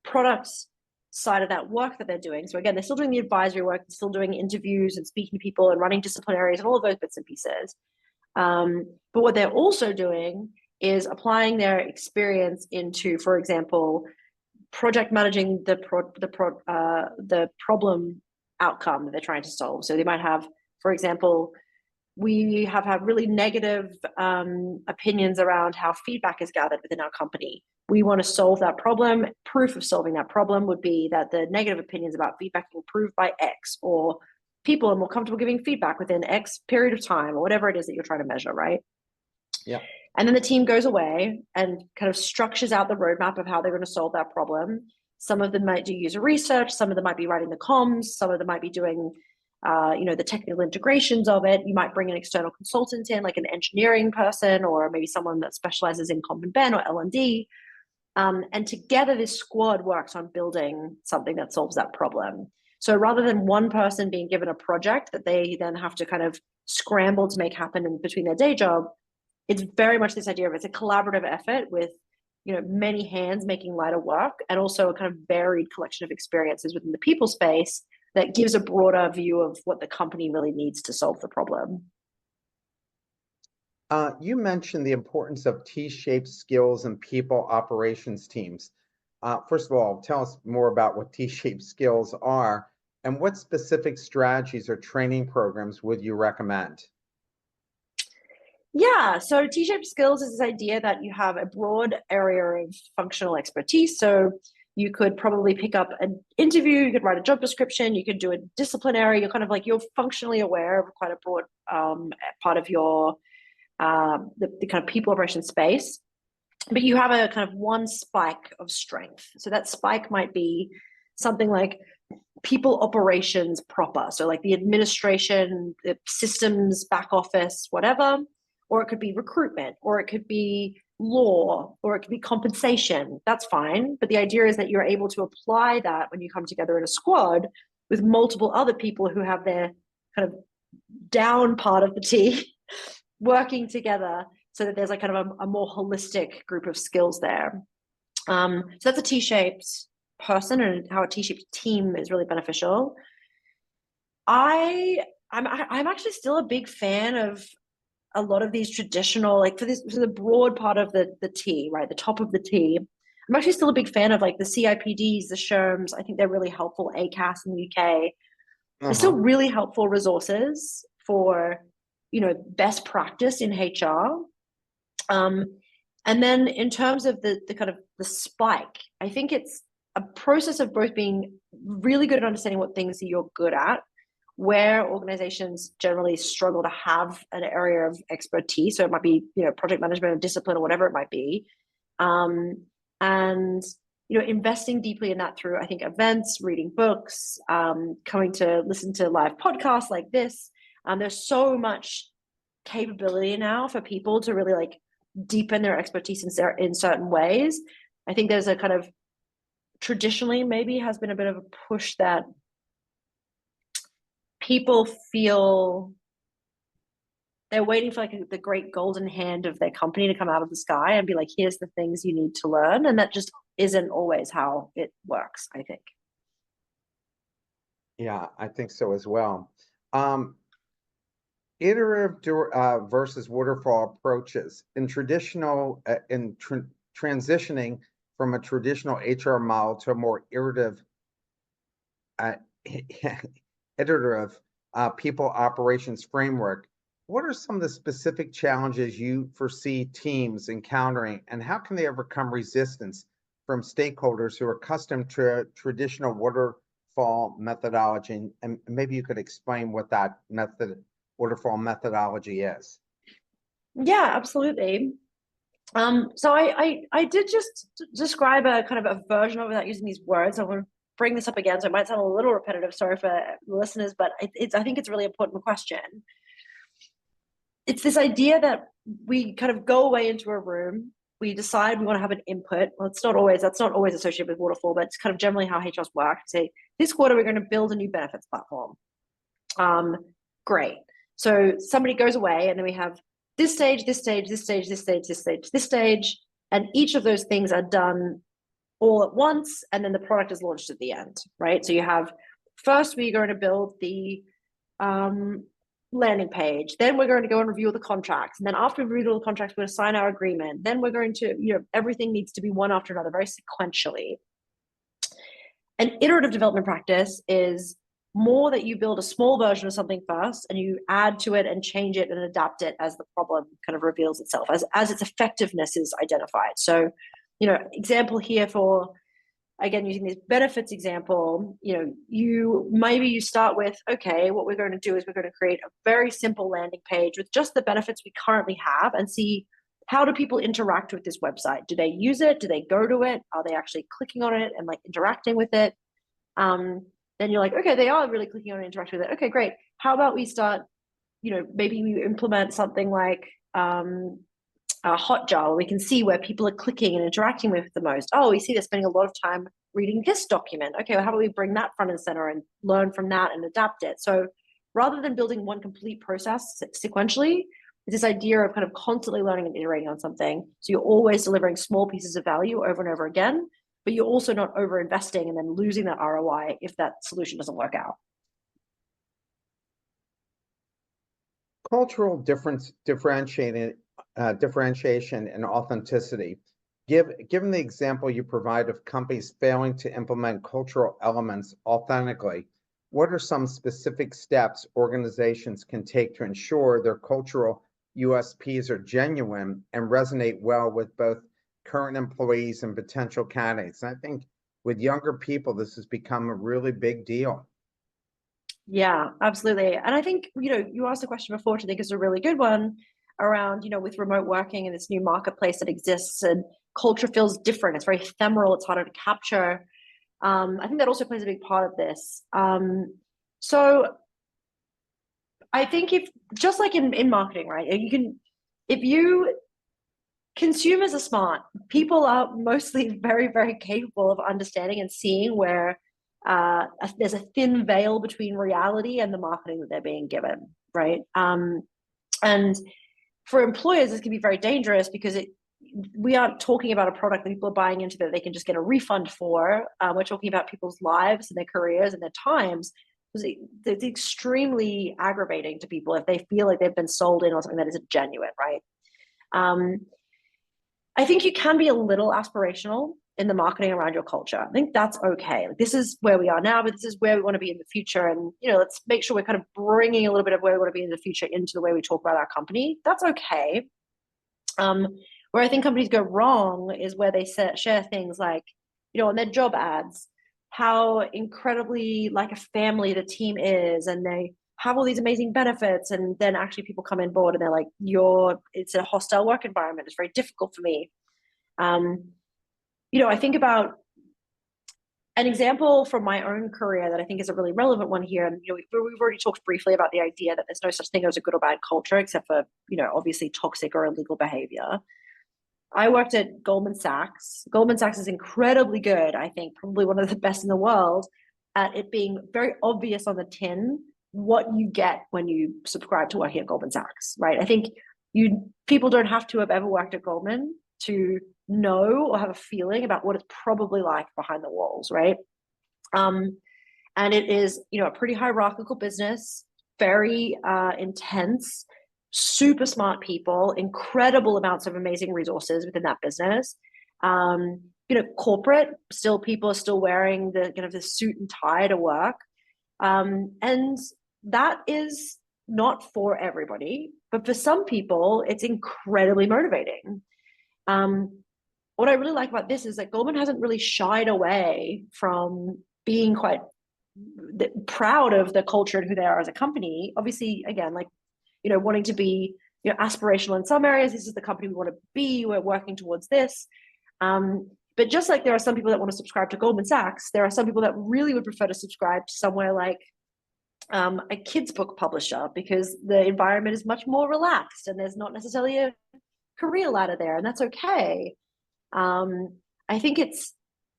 products side of that work that they're doing. So again, they're still doing the advisory work, they're still doing interviews and speaking to people and running disciplinaries and all of those bits and pieces. But what they're also doing is applying their experience into, for example, project managing the problem outcome that they're trying to solve. So they might have, for example, we have had really negative opinions around how feedback is gathered within our company. We want to solve that problem. Proof of solving that problem would be that the negative opinions about feedback improved by X, or people are more comfortable giving feedback within X period of time, or whatever it is that you're trying to measure, right? Yeah. And then the team goes away and kind of structures out the roadmap of how they're going to solve that problem. Some of them might do user research, some of them might be writing the comms, some of them might be doing the technical integrations of it. You might bring an external consultant in, like an engineering person, or maybe someone that specializes in Comp and Ben or L&D. And together this squad works on building something that solves that problem. So rather than one person being given a project that they then have to kind of scramble to make happen in between their day job, it's very much this idea of it's a collaborative effort with many hands making lighter work, and also a kind of varied collection of experiences within the people space that gives a broader view of what the company really needs to solve the problem. You mentioned the importance of T-shaped skills and people operations teams. First of all, tell us more about what T-shaped skills are and what specific strategies or training programs would you recommend? Yeah, so T-shaped skills is this idea that you have a broad area of functional expertise. So you could probably pick up an interview, you could write a job description, you could do a disciplinary, you're kind of like, you're functionally aware of quite a broad part of your, the kind of people operation space, but you have a kind of one spike of strength. So that spike might be something like people operations proper. So like the administration, the systems, back office, whatever, or it could be recruitment, or it could be law, or it could be compensation. That's fine. But the idea is that you're able to apply that when you come together in a squad with multiple other people who have their kind of down part of the T working together, so that there's like kind of a more holistic group of skills there. So that's a T-shaped person, and how a T-shaped team is really beneficial. I'm actually still a big fan of a lot of these traditional, like for the broad part of the T, right, the top of the T. I'm actually still a big fan of like the CIPDs, the SHRMs. I think they're really helpful. ACAS in the UK. They're still really helpful resources for best practice in HR. And then in terms of the kind of the spike, I think it's a process of both being really good at understanding what things that you're good at, where organizations generally struggle to have an area of expertise. So it might be, project management or discipline or whatever it might be. And, investing deeply in that through, I think, events, reading books, coming to listen to live podcasts like this. There's so much capability now for people to really like deepen their expertise in certain ways. I think there's a kind of traditionally maybe has been a bit of a push that people feel they're waiting for like the great golden hand of their company to come out of the sky and be like, here's the things you need to learn. And that just isn't always how it works, I think. Yeah, I think so as well. Iterative versus waterfall approaches in transitioning from a traditional HR model to a more iterative people operations framework. What are some of the specific challenges you foresee teams encountering, and how can they overcome resistance from stakeholders who are accustomed to traditional waterfall methodology? And maybe you could explain what that waterfall methodology is. Yeah, absolutely. So I did just describe a kind of a version of that using these words. I want to bring this up again, so it might sound a little repetitive. Sorry for listeners, but I think it's a really important question. It's this idea that we kind of go away into a room, we decide we want to have an input. Well, that's not always associated with waterfall, but it's kind of generally how HRs work. Say, this quarter, we're going to build a new benefits platform. Great. So somebody goes away and then we have this stage, this stage, this stage, this stage, this stage, this stage. And each of those things are done all at once. And then the product is launched at the end, right? So you have, first we're going to build the landing page. Then we're going to go and review all the contracts. And then after we review all the contracts, we're going to sign our agreement. Then we're going to, everything needs to be one after another, very sequentially. An iterative development practice is more that you build a small version of something first and you add to it and change it and adapt it as the problem kind of reveals itself, as its effectiveness is identified. So, example here for, again, using this benefits example, you start with, okay, what we're going to do is we're going to create a very simple landing page with just the benefits we currently have and see, how do people interact with this website? Do they use it? Do they go to it? Are they actually clicking on it and like interacting with it? Then you're like, okay, they are really clicking on it and interacting with it. Okay, great. How about we start, maybe we implement something like a Hotjar, where we can see where people are clicking and interacting with the most. Oh, we see they're spending a lot of time reading this document. Okay, well, how about we bring that front and center and learn from that and adapt it? So rather than building one complete process sequentially, it's this idea of kind of constantly learning and iterating on something. So you're always delivering small pieces of value over and over again, but you're also not over investing and then losing that ROI if that solution doesn't work out. Cultural differentiation and authenticity. Given the example you provide of companies failing to implement cultural elements authentically, what are some specific steps organizations can take to ensure their cultural USPs are genuine and resonate well with both current employees and potential candidates? And I think with younger people, this has become a really big deal. Yeah, absolutely. And I think, you asked a question before, which I think is a really good one around, with remote working and this new marketplace that exists, and culture feels different. It's very ephemeral. It's harder to capture. I think that also plays a big part of this. So I think if, just like in marketing, right, consumers are smart. People are mostly very, very capable of understanding and seeing where there's a thin veil between reality and the marketing that they're being given, right? And for employers, this can be very dangerous because we aren't talking about a product that people are buying into that they can just get a refund for. We're talking about people's lives and their careers and their times. It's extremely aggravating to people if they feel like they've been sold in on something that isn't genuine, right? I think you can be a little aspirational in the marketing around your culture. I think that's okay. Like, this is where we are now, but this is where we want to be in the future. And, let's make sure we're kind of bringing a little bit of where we want to be in the future into the way we talk about our company. That's okay. Where I think companies go wrong is where they share things like, on their job ads, how incredibly like a family the team is, and they have all these amazing benefits, and then actually people come in board and they're like, it's a hostile work environment, it's very difficult for me. I think about an example from my own career that I think is a really relevant one here. And we've already talked briefly about the idea that there's no such thing as a good or bad culture, except for obviously toxic or illegal behavior. I worked at Goldman Sachs. Goldman Sachs is incredibly good, I think, probably one of the best in the world, at it being very obvious on the tin what you get when you subscribe to working at Goldman Sachs, right? I think people don't have to have ever worked at Goldman to know or have a feeling about what it's probably like behind the walls, right? And it is, a pretty hierarchical business, very intense, super smart people, incredible amounts of amazing resources within that business. Corporate, still people are still wearing the suit and tie to work. And that is not for everybody, but for some people, it's incredibly motivating. What I really like about this is that Goldman hasn't really shied away from being quite proud of the culture and who they are as a company. Obviously, again, wanting to be aspirational in some areas. This is the company we want to be. We're working towards this. But just like there are some people that want to subscribe to Goldman Sachs, there are some people that really would prefer to subscribe to somewhere like a kids book publisher, because the environment is much more relaxed and there's not necessarily a career ladder there, and that's okay. I think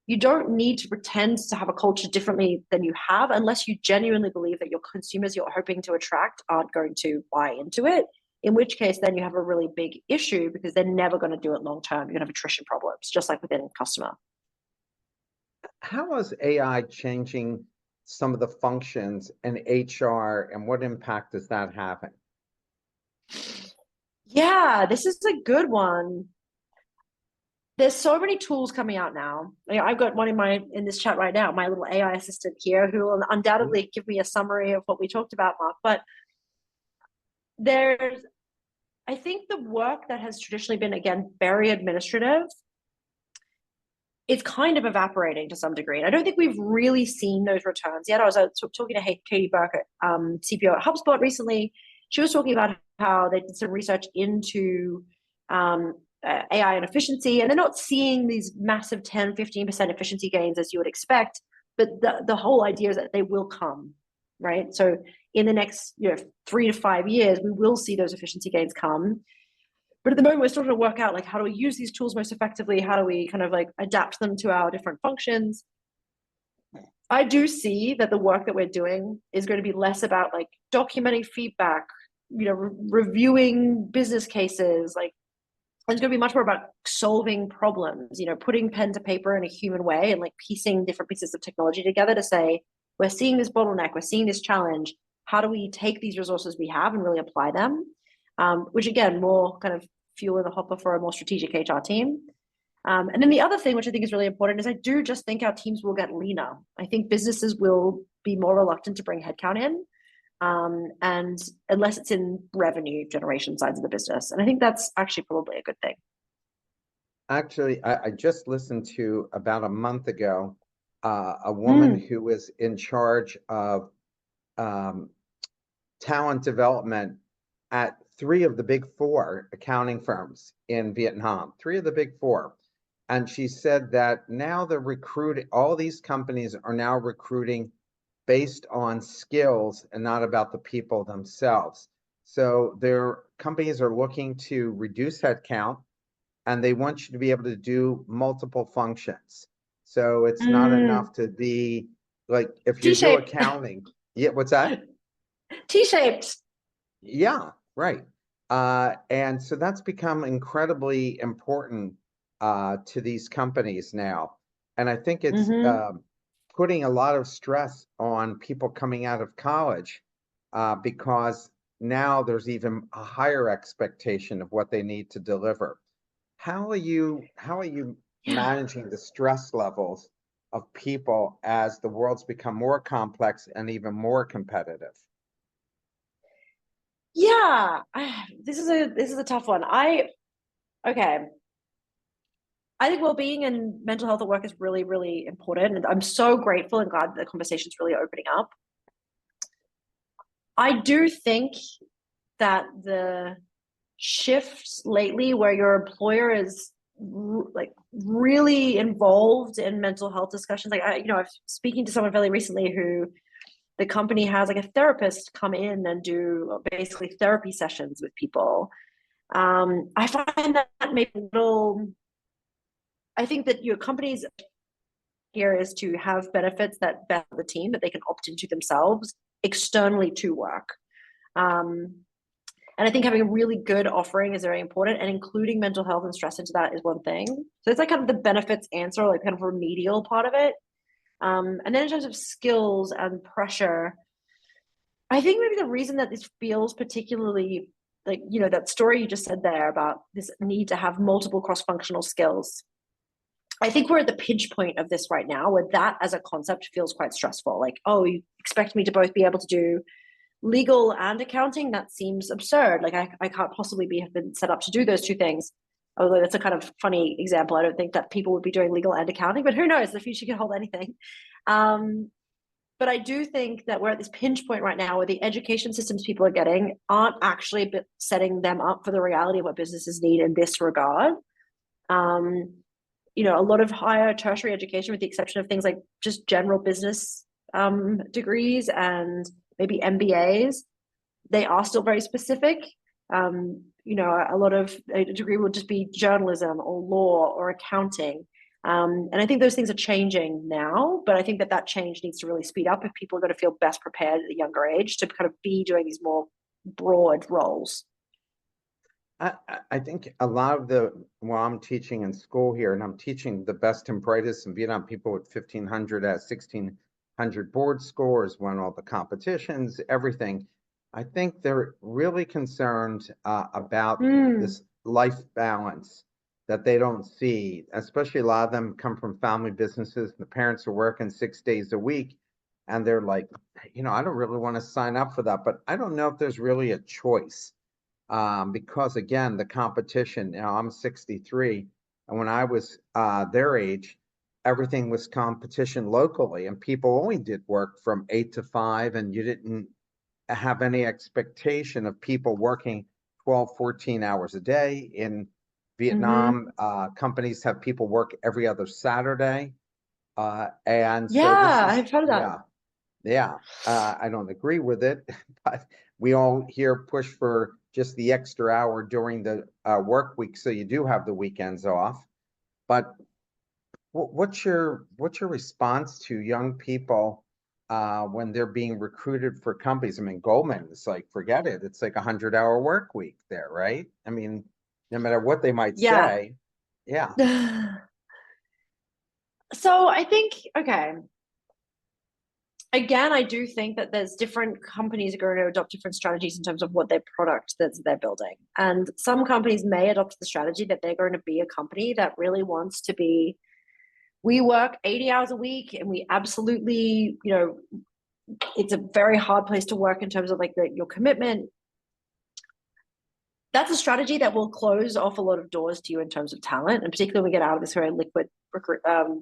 you don't need to pretend to have a culture differently than you have, unless you genuinely believe that your consumers you're hoping to attract aren't going to buy into it, in which case then you have a really big issue, because they're never going to do it long term. You're going to have attrition problems, just like within customer. How is AI changing some of the functions in HR, and what impact does that having? Yeah, this is a good one. There's so many tools coming out now. I've got one in this chat right now, my little AI assistant here, who will undoubtedly give me a summary of what we talked about, Mark. But I think the work that has traditionally been, again, very administrative, it's kind of evaporating to some degree. And I don't think we've really seen those returns yet. I was talking to Katie Burke, CPO at HubSpot recently. She was talking about how they did some research into AI and efficiency, and they're not seeing these massive 10, 15% efficiency gains as you would expect, but the whole idea is that they will come, right? So in the next 3 to 5 years, we will see those efficiency gains come. But at the moment, we're still trying to work out, how do we use these tools most effectively? How do we kind of adapt them to our different functions? I do see that the work that we're doing is going to be less about documenting feedback, reviewing business cases, it's going to be much more about solving problems, putting pen to paper in a human way, and piecing different pieces of technology together to say, we're seeing this bottleneck, we're seeing this challenge. How do we take these resources we have and really apply them? Which again, more kind of fuel in the hopper for a more strategic HR team. And then the other thing, which I think is really important, is I do just think our teams will get leaner. I think businesses will be more reluctant to bring headcount in. And unless it's in revenue generation sides of the business. And I think that's actually probably a good thing. Actually, I just listened to, about a month ago, a woman who was in charge of talent development at 3 of the big 4 accounting firms in Vietnam, 3 of the big 4. And she said that now they're recruiting, all these companies are now recruiting based on skills and not about the people themselves. So their companies are looking to reduce headcount, and they want you to be able to do multiple functions. So it's not enough to be if you do accounting. Yeah, what's that? T-shaped. Yeah, right. And so that's become incredibly important to these companies now. And I think it's putting a lot of stress on people coming out of college, because now there's even a higher expectation of what they need to deliver. How are you managing the stress levels of people as the world's become more complex and even more competitive? Yeah, this is a tough one. I I think well-being and mental health at work is really, really important. And I'm so grateful and glad that the conversation is really opening up. I do think that the shifts lately where your employer is like really involved in mental health discussions, like I was speaking to someone fairly recently who the company has like a therapist come in and do basically therapy sessions with people. I find that maybe a little, I think that your companies here is to have benefits that benefit the team that they can opt into themselves externally to work. And I think having a really good offering is very important, and including mental health and stress into that is one thing. So it's like kind of the benefits answer, like kind of remedial part of it. And then in terms of skills and pressure, I think maybe the reason that this feels particularly like, that story you just said there about this need to have multiple cross-functional skills. I think we're at the pinch point of this right now where that as a concept feels quite stressful. Like, oh, you expect me to both be able to do legal and accounting? That seems absurd. Like I can't possibly have been set up to do those two things. Although that's a kind of funny example. I don't think that people would be doing legal and accounting, but who knows? The future can hold anything. But I do think that we're at this pinch point right now where the education systems people are getting aren't actually setting them up for the reality of what businesses need in this regard. A lot of higher tertiary education, with the exception of things like just general business degrees and maybe MBAs, they are still very specific. A lot of a degree will just be journalism or law or accounting. And I think those things are changing now, but I think that change needs to really speed up if people are going to feel best prepared at a younger age to kind of be doing these more broad roles. I think a lot of I'm teaching in school here, and I'm teaching the best and brightest in Vietnam, people with 1,500 at 1,600 board scores, won all the competitions, everything. I think they're really concerned about this life balance that they don't see, especially a lot of them come from family businesses. The parents are working 6 days a week, and they're like, I don't really want to sign up for that, but I don't know if there's really a choice. Because again, the competition, I'm 63, and when I was their age, everything was competition locally, and people only did work from 8 to 5, and you didn't have any expectation of people working 12, 14 hours a day. In Vietnam, companies have people work every other Saturday. And so I've heard of that. Yeah. I don't agree with it, but we all here push for just the extra hour during the work week, so you do have the weekends off. But what's your response to young people when they're being recruited for companies? I mean, Goldman is like, forget it. It's like 100-hour work week there, right? I mean, no matter what they might say. Yeah. So I think, okay. Again, I do think that there's different companies are going to adopt different strategies in terms of what their product that they're building. And some companies may adopt the strategy that they're going to be a company that really wants to be, we work 80 hours a week and we absolutely, it's a very hard place to work in terms of like your commitment. That's a strategy that will close off a lot of doors to you in terms of talent. And particularly when we get out of this very liquid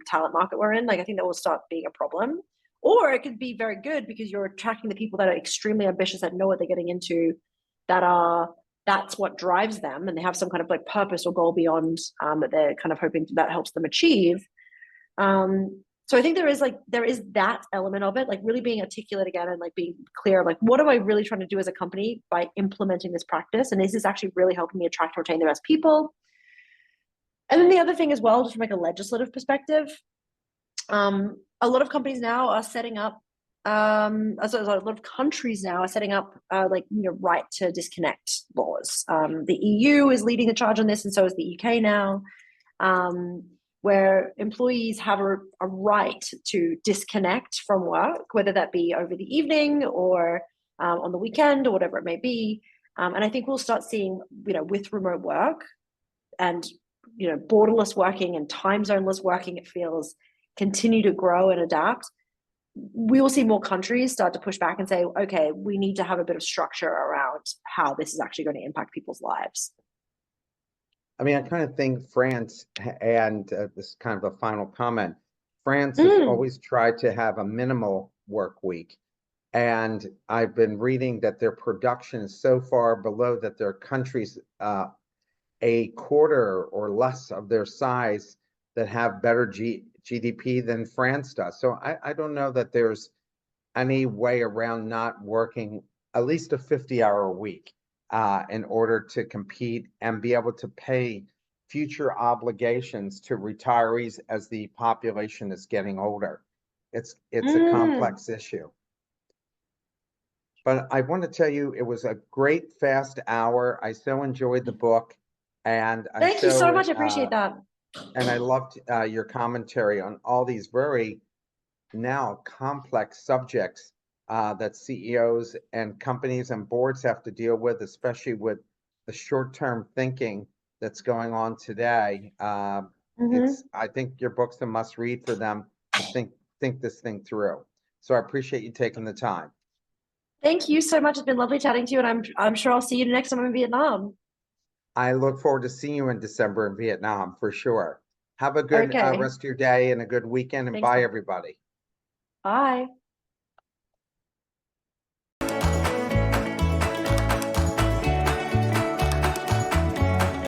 talent market we're in, like I think that will start being a problem. Or it could be very good because you're attracting the people that are extremely ambitious, that know what they're getting into, that's what drives them, and they have some kind of like purpose or goal beyond that they're kind of hoping that helps them achieve. So I think there is that element of it, like really being articulate again and like being clear, like what am I really trying to do as a company by implementing this practice, and is this actually really helping me attract and retain the best people? And then the other thing as well, just from like a legislative perspective, a lot of companies now are setting up, a lot of countries now are setting up right to disconnect laws. The EU is leading the charge on this, and so is the UK now, where employees have a right to disconnect from work, whether that be over the evening or on the weekend or whatever it may be. And I think we'll start seeing, with remote work and, borderless working and time zoneless working, it feels, continue to grow and adapt. We will see more countries start to push back and say, okay, we need to have a bit of structure around how this is actually going to impact people's lives. I mean, I kind of think France, and this is kind of a final comment, France has Mm, always tried to have a minimal work week. And I've been reading that their production is so far below that their countries, a quarter or less of their size, that have better GDP than France does. So I don't know that there's any way around not working at least a 50-hour week in order to compete and be able to pay future obligations to retirees as the population is getting older. It's a mm. complex issue. But I want to tell you, it was a great fast hour. I so enjoyed the book, and Thank you so much. I appreciate that. I loved your commentary on all these very now complex subjects that CEOs and companies and boards have to deal with, especially with the short-term thinking that's going on today. Hmm. I think your book's a must-read for them to think this thing through. So I appreciate you taking the time. Thank you so much. It's been lovely chatting to you, and I'm sure I'll see you next time I'm in Vietnam. I look forward to seeing you in December in Vietnam for sure. Have a good Okay. rest of your day and a good weekend, and Thanks. bye, everybody. Bye.